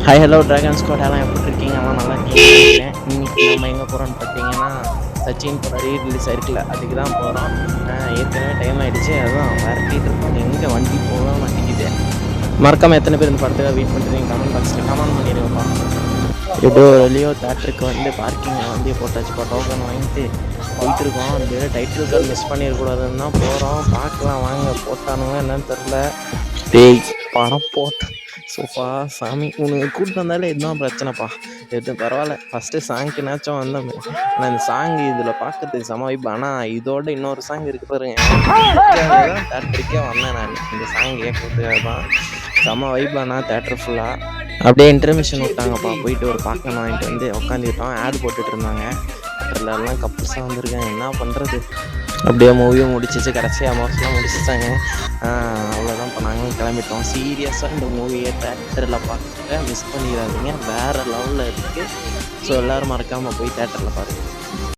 Hi hello dragon squad எல்லாம் எப்படி இருக்கீங்க? எல்லாம் நல்லா இருக்கீங்க. இன்னைக்கு நம்ம எங்கே போகிறோம்னு பார்த்தீங்கன்னா சச்சின் படம் ரீரிலீஸ் ஆயிருக்குல்ல, அதுக்கு தான் போகிறோம். ஏற்கனவே டைம் ஆகிடுச்சு, அதுதான் விரட்டிகிட்டு இருக்கோம். எங்கே வண்டி போக மாட்டேங்குது. மறக்காமல் எத்தனை பேர் இந்த படத்துக்காக வெயிட் பண்ணுறீங்க கமெண்ட் பாக்ஸில் கமெண்ட் பண்ணிடுங்கப்பா. எப்படியோ வெளியோ தேட்டருக்கு வந்து பார்க்கிங்கில் வந்து போட்டாச்சுப்பா, டோக்கன் வாங்கிட்டு போயிட்டு இருக்கோம். அந்த டைட்டில் கார்டு மிஸ் பண்ணிடக்கூடாதுன்னு தான் போகிறோம். பார்க்கலாம் வாங்க, போட்டானுங்க என்னன்னு தெரில. டேய் படம் போட்டு சோஃபா சாமி உனக்கு கூப்பிட்டு வந்தாலே இதுதான் பிரச்சனைப்பா. எது பரவாயில்ல, ஃபஸ்ட்டு சாங்க்குனாச்சும் வந்தோமே. ஆனால் இந்த சாங் இதில் பார்க்கறதுக்கு செம வைப். ஆனால் இதோட இன்னொரு சாங் இருக்கு பாருங்க, தான் தேட்டருக்கே வந்தேன் நான். இந்த சாங் கேட்கறதுக்காக தான் செம வைப். ஆனால் தேட்டர் ஃபுல்லாக அப்படியே இன்டர்மிஷன் விட்டாங்கப்பா. போயிட்டு ஒரு பாப்கார்ன் வாங்கிட்டு வந்து உட்காந்துக்கிட்டோம். ஆட் போட்டுட்டு இருந்தாங்க. தேட்டரில் எல்லாம் கப்புள்ஸாக வந்திருக்காங்க, என்ன பண்ணுறது. அப்படியே மூவியும் முடிச்சிச்சு, கடைசியாக அமௌண்ட்ஸ்லாம் முடிச்சிட்டாங்க. அவ்வளோதான், இப்போ நாங்களும் கிளம்பிட்டோம். சீரியஸாக இந்த மூவியை தேட்டரில் பார்க்க மிஸ் பண்ணிடாதீங்க, வேறு லெவலில் இருக்குது. ஸோ எல்லோரும் மறக்காமல் போய் தேட்டரில் பாருங்கள்.